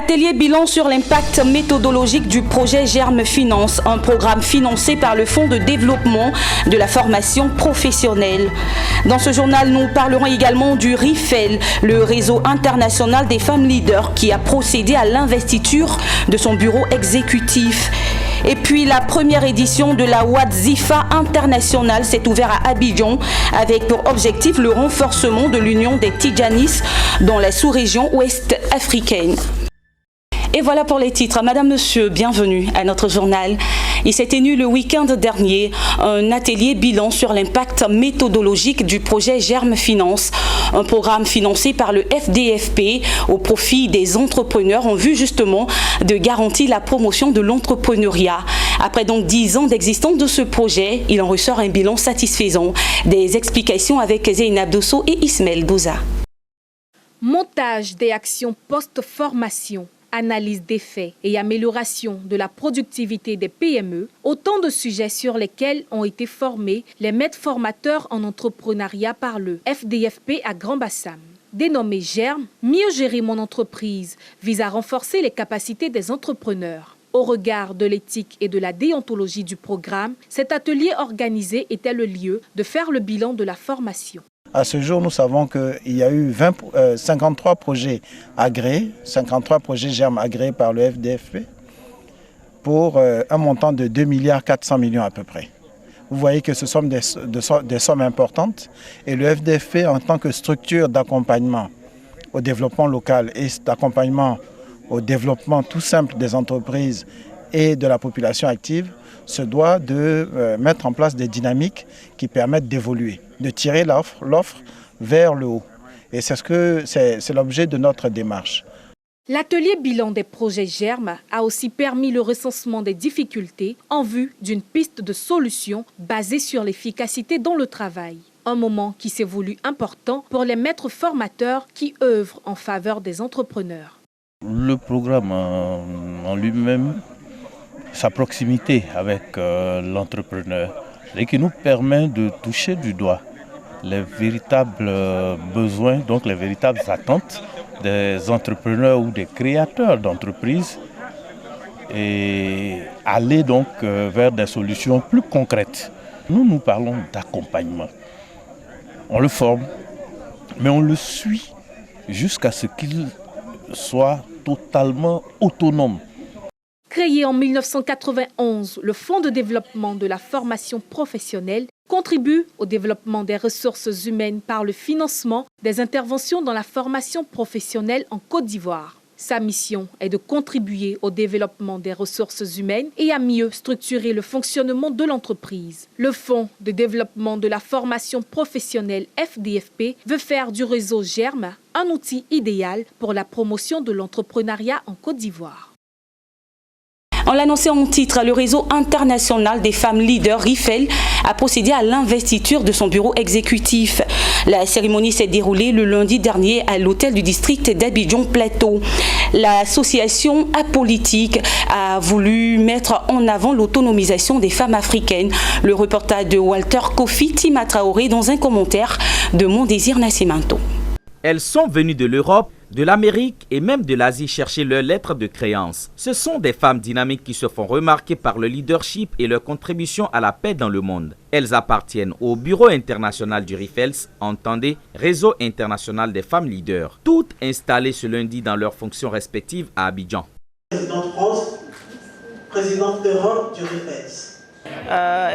Atelier bilan sur l'impact méthodologique du projet Germe Finance, un programme financé par le Fonds de développement de la formation professionnelle. Dans ce journal, nous parlerons également du RIFEL, le réseau international des femmes leaders qui a procédé à l'investiture de son bureau exécutif. Et puis la première édition de la Wadzifa internationale s'est ouverte à Abidjan avec pour objectif le renforcement de l'union des Tidjanis dans la sous-région ouest africaine. Et voilà pour les titres. Madame, monsieur, bienvenue à notre journal. Il s'est tenu le week-end dernier un atelier bilan sur l'impact méthodologique du projet Germe Finance, un programme financé par le FDFP au profit des entrepreneurs en vue justement de garantir la promotion de l'entrepreneuriat. Après donc 10 ans d'existence de ce projet, il en ressort un bilan satisfaisant. Des explications avec Zeynab Dosso et Ismaël Douza. Montage des actions post-formation, analyse des faits et amélioration de la productivité des PME, autant de sujets sur lesquels ont été formés les maîtres formateurs en entrepreneuriat par le FDFP à Grand Bassam. Dénommé Germe, mieux gérer mon entreprise vise à renforcer les capacités des entrepreneurs. Au regard de l'éthique et de la déontologie du programme, cet atelier organisé était le lieu de faire le bilan de la formation. À ce jour, nous savons qu'il y a eu 53 projets agréés, 53 projets Germe agréés par le FDFP pour un montant de 2,4 milliards à peu près. Vous voyez que ce sont des sommes importantes et le FDFP en tant que structure d'accompagnement au développement local et d'accompagnement au développement tout simple des entreprises et de la population active se doit de mettre en place des dynamiques qui permettent d'évoluer, de tirer l'offre vers le haut. Et c'est l'objet de notre démarche. L'atelier bilan des projets Germe a aussi permis le recensement des difficultés en vue d'une piste de solution basée sur l'efficacité dans le travail. Un moment qui s'est voulu important pour les maîtres formateurs qui œuvrent en faveur des entrepreneurs. Le programme en lui-même, sa proximité avec l'entrepreneur, et qui nous permet de toucher du doigt les véritables besoins, donc les véritables attentes des entrepreneurs ou des créateurs d'entreprises et aller donc vers des solutions plus concrètes. Nous parlons d'accompagnement. On le forme, mais on le suit jusqu'à ce qu'il soit totalement autonome. Créé en 1991, le Fonds de développement de la formation professionnelle contribue au développement des ressources humaines par le financement des interventions dans la formation professionnelle en Côte d'Ivoire. Sa mission est de contribuer au développement des ressources humaines et à mieux structurer le fonctionnement de l'entreprise. Le Fonds de développement de la formation professionnelle FDFP veut faire du réseau Germe un outil idéal pour la promotion de l'entrepreneuriat en Côte d'Ivoire. On l'annonçait en titre, le réseau international des femmes leaders, RIFEL, a procédé à l'investiture de son bureau exécutif. La cérémonie s'est déroulée le lundi dernier à l'hôtel du district d'Abidjan Plateau. L'association apolitique a voulu mettre en avant l'autonomisation des femmes africaines. Le reportage de Walter Kofi Tima Traoré dans un commentaire de Mon Désir Nascimento. Elles sont venues de l'Europe, de l'Amérique et même de l'Asie chercher leurs lettres de créance. Ce sont des femmes dynamiques qui se font remarquer par le leadership et leur contribution à la paix dans le monde. Elles appartiennent au Bureau international du RIFELS, entendez, Réseau international des femmes leaders, toutes installées ce lundi dans leurs fonctions respectives à Abidjan. Présidente Rose, présidente d'Europe du RIFELS.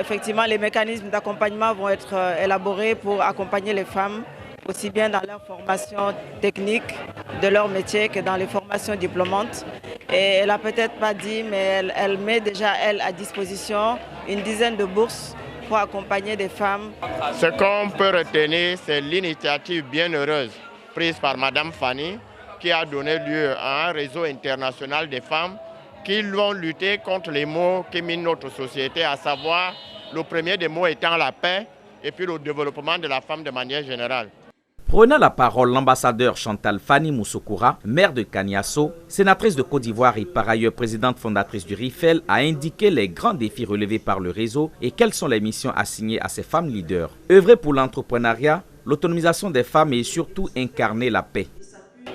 Effectivement, les mécanismes d'accompagnement vont être élaborés pour accompagner les femmes aussi bien dans leur formation technique de leur métier que dans les formations diplômantes. Et elle n'a peut-être pas dit, mais elle met déjà, elle, à disposition une dizaine de bourses pour accompagner des femmes. Ce qu'on peut retenir, c'est l'initiative bien heureuse prise par Madame Fanny, qui a donné lieu à un réseau international des femmes qui vont lutter contre les maux qui minent notre société, à savoir le premier des maux étant la paix et puis le développement de la femme de manière générale. Prenant la parole, l'ambassadeur Chantal Fanny Moussokoura, maire de Kaniasso, sénatrice de Côte d'Ivoire et par ailleurs présidente fondatrice du RIFEL, a indiqué les grands défis relevés par le réseau et quelles sont les missions assignées à ces femmes leaders. Œuvrer pour l'entrepreneuriat, l'autonomisation des femmes et surtout incarner la paix.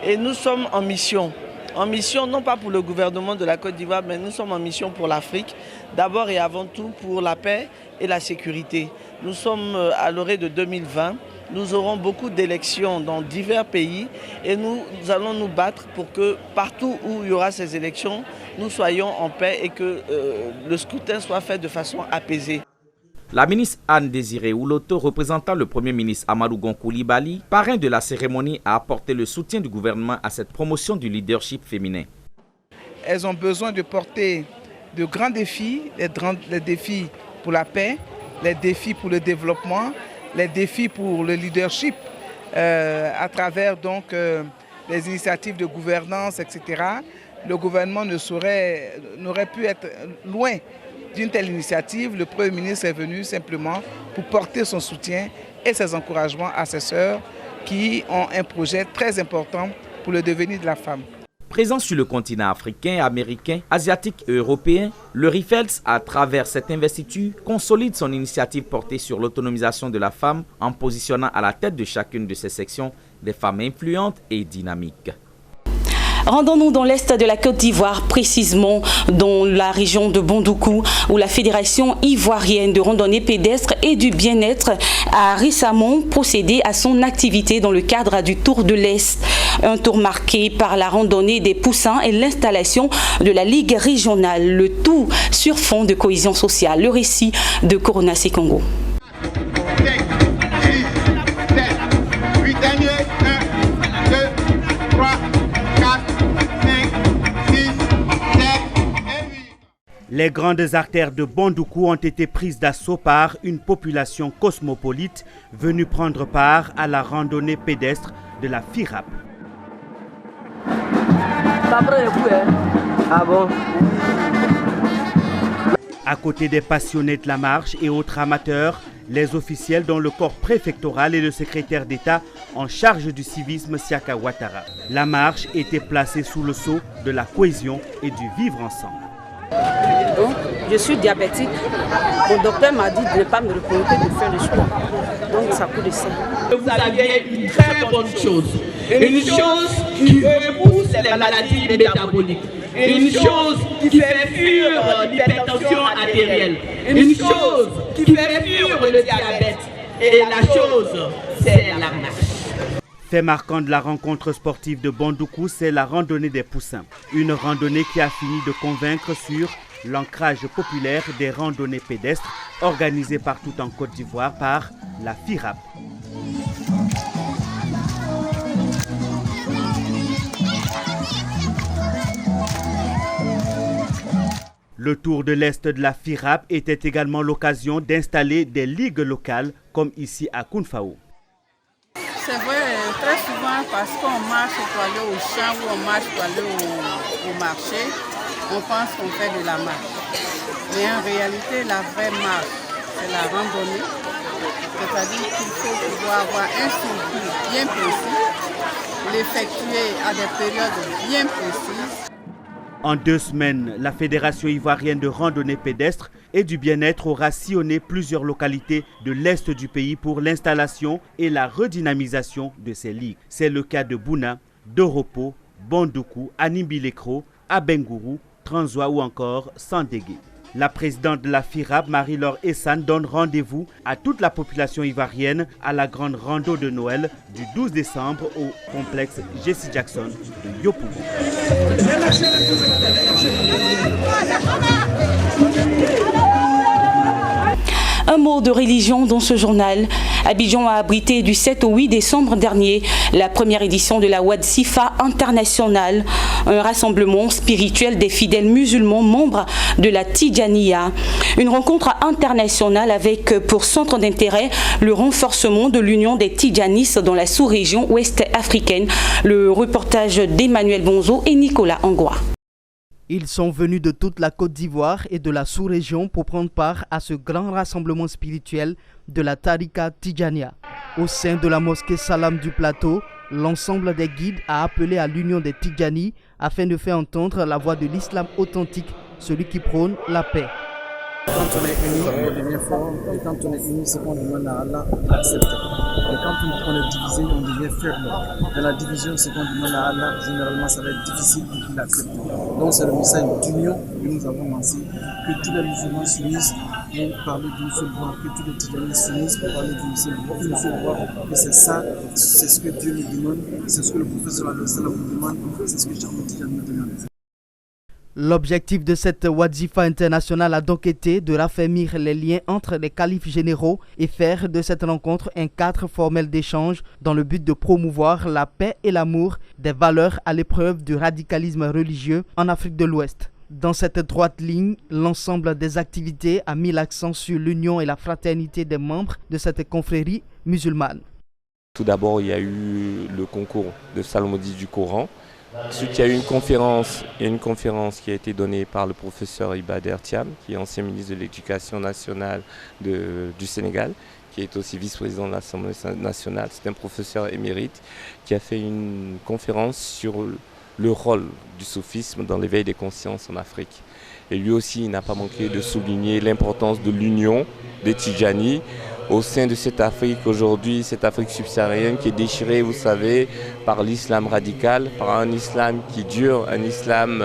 Et nous sommes en mission En mission, non pas pour le gouvernement de la Côte d'Ivoire, mais nous sommes en mission pour l'Afrique, d'abord et avant tout pour la paix et la sécurité. Nous sommes à l'orée de 2020, nous aurons beaucoup d'élections dans divers pays et nous allons nous battre pour que partout où il y aura ces élections, nous soyons en paix et que le scrutin soit fait de façon apaisée. La ministre Anne-Désirée Ouloto, représentant le Premier ministre Amadou Gon Coulibaly, parrain de la cérémonie, a apporté le soutien du gouvernement à cette promotion du leadership féminin. Elles ont besoin de porter de grands défis, les défis pour la paix, les défis pour le développement, les défis pour le leadership à travers donc les initiatives de gouvernance, etc. Le gouvernement n'aurait pu être loin d'une telle initiative. Le Premier ministre est venu simplement pour porter son soutien et ses encouragements à ses sœurs qui ont un projet très important pour le devenir de la femme. Présent sur le continent africain, américain, asiatique et européen, le RIFELS, à travers cette investiture, consolide son initiative portée sur l'autonomisation de la femme en positionnant à la tête de chacune de ses sections des femmes influentes et dynamiques. Rendons-nous dans l'est de la Côte d'Ivoire, précisément dans la région de Bondoukou, où la Fédération ivoirienne de randonnée pédestre et du bien-être a récemment procédé à son activité dans le cadre du Tour de l'Est. Un tour marqué par la randonnée des poussins et l'installation de la Ligue régionale, le tout sur fond de cohésion sociale. Le récit de Corona Congo. Les grandes artères de Bondoukou ont été prises d'assaut par une population cosmopolite venue prendre part à la randonnée pédestre de la FIRAP. À côté des passionnés de la marche et autres amateurs, les officiels dont le corps préfectoral et le secrétaire d'État en charge du civisme Siaka Ouattara. La marche était placée sous le sceau de la cohésion et du vivre ensemble. Donc, je suis diabétique. Mon docteur m'a dit de ne pas me reproduire, de faire le sport. Donc, ça coûte de ça. Vous avez une très bonne chose. Une chose qui repousse les maladies métaboliques. Une chose qui fait fuir l'hypertension artérielle. Une chose qui fait fuir le diabète. Et la chose, c'est la marche. Fait marquant de la rencontre sportive de Bondoukou, c'est la randonnée des poussins. Une randonnée qui a fini de convaincre sur l'ancrage populaire des randonnées pédestres organisées partout en Côte d'Ivoire par la FIRAP. Le Tour de l'Est de la FIRAP était également l'occasion d'installer des ligues locales comme ici à Kounfao. C'est vrai, très souvent parce qu'on marche pour aller au champ ou on marche pour aller au marché, on pense qu'on fait de la marche. Mais en réalité, la vraie marche, c'est la randonnée. C'est-à-dire qu'il faut pouvoir avoir un circuit bien précis, l'effectuer à des périodes bien précises. En 2 semaines, la Fédération ivoirienne de randonnée pédestre et du bien-être aura sillonné plusieurs localités de l'est du pays pour l'installation et la redynamisation de ces ligues. C'est le cas de Bouna, Doropo, Bondoukou, Animbilekro, Abengourou, Transoa ou encore Sandégué. La présidente de la FIRAP, Marie-Laure Essane, donne rendez-vous à toute la population ivoirienne à la grande rando de Noël du 12 décembre au complexe Jesse Jackson de Yopougon. Un mot de religion dans ce journal. Abidjan a abrité du 7 au 8 décembre dernier la première édition de la Ouad Sifa internationale, un rassemblement spirituel des fidèles musulmans membres de la Tidjaniya. Une rencontre internationale avec pour centre d'intérêt le renforcement de l'union des Tidjanis dans la sous-région ouest africaine. Le reportage d'Emmanuel Bonzo et Nicolas Angoua. Ils sont venus de toute la Côte d'Ivoire et de la sous-région pour prendre part à ce grand rassemblement spirituel de la Tarika Tidjaniya. Au sein de la mosquée Salam du Plateau, l'ensemble des guides a appelé à l'union des Tidjanis afin de faire entendre la voix de l'islam authentique, celui qui prône la paix. Quand on est unis, on devient fort. Et quand on est unis, ce qu'on demande à Allah, on accepte. Et quand on est divisé, on devient faible. Dans la division, ce qu'on demande à Allah, généralement, ça va être difficile pour qu'il accepte. Donc c'est le message d'union que nous avons lancé. Que tous les musulmans s'unissent pour parler d'une seule voix. Que tous les Tidjanis s'unissent pour parler d'une seule voix. Et c'est ça, c'est ce que Dieu nous demande. C'est ce que le professeur Adel nous demande. C'est ce que Cheikh Ahmed Tidiane nous demande. L'objectif de cette Wazifa internationale a donc été de raffermir les liens entre les califes généraux et faire de cette rencontre un cadre formel d'échange dans le but de promouvoir la paix et l'amour, des valeurs à l'épreuve du radicalisme religieux en Afrique de l'Ouest. Dans cette droite ligne, l'ensemble des activités a mis l'accent sur l'union et la fraternité des membres de cette confrérie musulmane. Tout d'abord, il y a eu le concours de psalmodie du Coran. Ensuite, il y a eu une conférence qui a été donnée par le professeur Ibader Thiam, qui est ancien ministre de l'Éducation nationale du Sénégal, qui est aussi vice-président de l'Assemblée nationale. C'est un professeur émérite qui a fait une conférence sur le rôle du soufisme dans l'éveil des consciences en Afrique. Et lui aussi, il n'a pas manqué de souligner l'importance de l'union des Tidjanis au sein de cette Afrique aujourd'hui, cette Afrique subsaharienne qui est déchirée, vous savez, par l'islam radical, par un islam qui dure, un islam,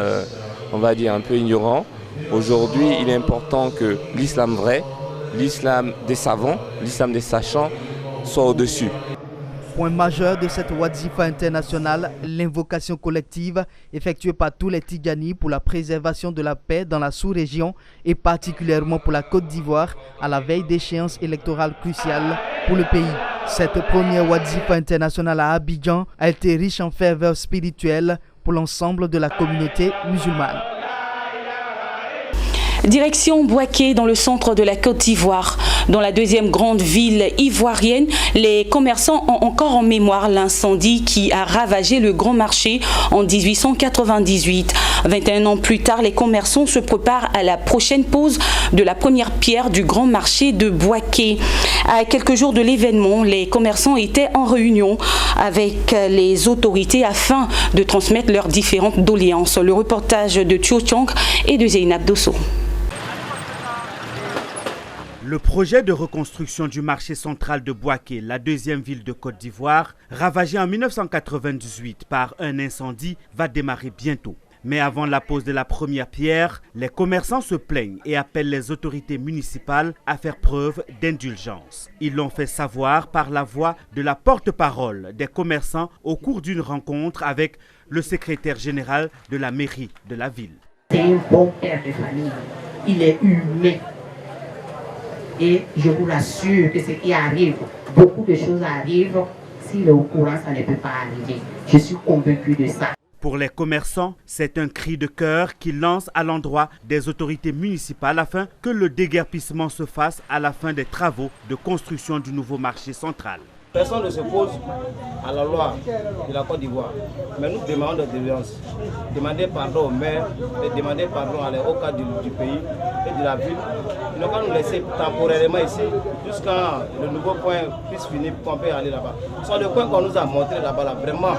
on va dire, un peu ignorant. Aujourd'hui, il est important que l'islam vrai, l'islam des savants, l'islam des sachants, soit au-dessus. Point majeur de cette Wazifa internationale, l'invocation collective effectuée par tous les Tidjanis pour la préservation de la paix dans la sous-région et particulièrement pour la Côte d'Ivoire à la veille d'échéances électorales cruciales pour le pays. Cette première Wazifa internationale à Abidjan a été riche en ferveur spirituelle pour l'ensemble de la communauté musulmane. Direction Bouaké dans le centre de la Côte d'Ivoire. Dans la deuxième grande ville ivoirienne, les commerçants ont encore en mémoire l'incendie qui a ravagé le Grand Marché en 1898. 21 ans plus tard, les commerçants se préparent à la prochaine pose de la première pierre du Grand Marché de Bouaké. À quelques jours de l'événement, les commerçants étaient en réunion avec les autorités afin de transmettre leurs différentes doléances. Le reportage de Thio Chang et de Zeynab Dosso. Le projet de reconstruction du marché central de Bouaké, la deuxième ville de Côte d'Ivoire, ravagé en 1998 par un incendie, va démarrer bientôt. Mais avant la pose de la première pierre, les commerçants se plaignent et appellent les autorités municipales à faire preuve d'indulgence. Ils l'ont fait savoir par la voix de la porte-parole des commerçants au cours d'une rencontre avec le secrétaire général de la mairie de la ville. C'est un bon père de famille, il est humain. Et je vous l'assure que ce qui arrive, beaucoup de choses arrivent. S'il est au courant, ça ne peut pas arriver. Je suis convaincu de ça. Pour les commerçants, c'est un cri de cœur qu'ils lancent à l'endroit des autorités municipales afin que le déguerpissement se fasse à la fin des travaux de construction du nouveau marché central. Personne ne s'oppose à la loi de la Côte d'Ivoire, mais nous demandons de délivrance. Demander pardon aux maires, et demander pardon à les hauts cadres du pays et de la ville. Ils n'ont qu'à nous laisser temporairement ici, jusqu'à le nouveau point puisse finir, qu'on peut aller là-bas. Sur le point qu'on nous a montré là-bas, vraiment,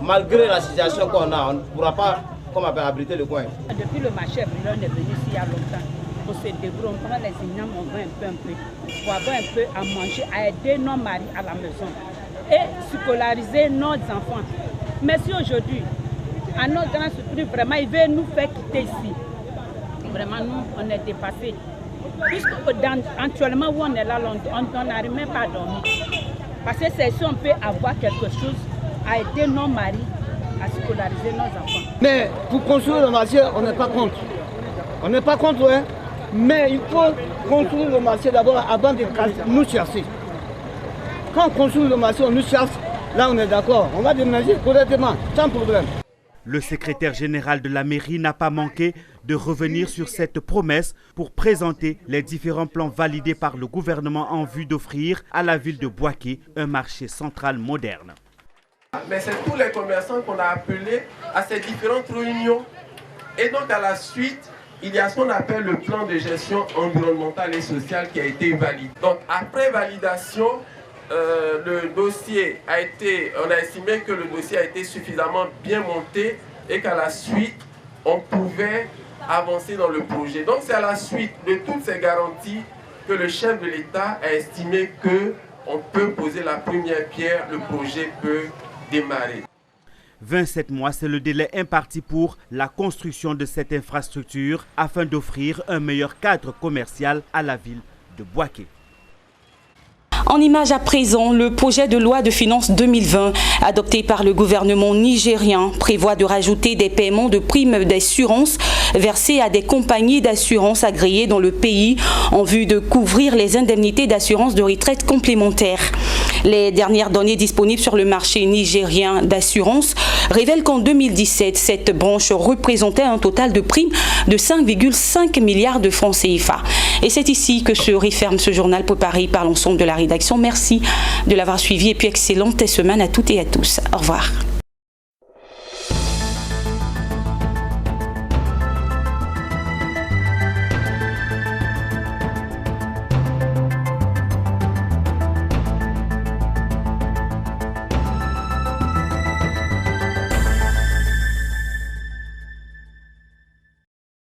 malgré la situation qu'on a, on ne pourra pas abriter le coin. Depuis le marché, on est venu ici il y a longtemps. On se débrouille, on prend les ignames, on va un peu, pour avoir un peu à manger, à aider nos maris à la maison et scolariser nos enfants. Mais si aujourd'hui, à notre grand surprise, vraiment, il veut nous faire quitter ici. Vraiment, nous, on est dépassés. Puisque actuellement où on est là, on n'arrive même pas à dormir. Parce que c'est si on peut avoir quelque chose à aider nos maris à scolariser nos enfants. Mais pour construire le marché, on n'est pas contre. On n'est pas contre, hein. Mais il faut construire le marché d'abord avant de nous chercher. Quand on construit le marché, on nous cherche, là on est d'accord. On va déménager correctement, sans problème. Le secrétaire général de la mairie n'a pas manqué de revenir sur cette promesse pour présenter les différents plans validés par le gouvernement en vue d'offrir à la ville de Bouaké un marché central moderne. Mais c'est tous les commerçants qu'on a appelés à ces différentes réunions. Et donc à la suite, il y a ce qu'on appelle le plan de gestion environnementale et sociale qui a été validé. Donc après validation, le dossier on a estimé que le dossier a été suffisamment bien monté et qu'à la suite, on pouvait avancer dans le projet. Donc c'est à la suite de toutes ces garanties que le chef de l'État a estimé qu'on peut poser la première pierre, le projet peut démarrer. 27 mois, c'est le délai imparti pour la construction de cette infrastructure afin d'offrir un meilleur cadre commercial à la ville de Bouaké. En image à présent, le projet de loi de finances 2020 adopté par le gouvernement nigérien prévoit de rajouter des paiements de primes d'assurance versées à des compagnies d'assurance agréées dans le pays en vue de couvrir les indemnités d'assurance de retraite complémentaires. Les dernières données disponibles sur le marché nigérien d'assurance révèlent qu'en 2017, cette branche représentait un total de primes de 5,5 milliards de francs CFA. Et c'est ici que se referme ce journal préparé par l'ensemble de la rédaction. Merci de l'avoir suivi et puis excellente semaine à toutes et à tous. Au revoir.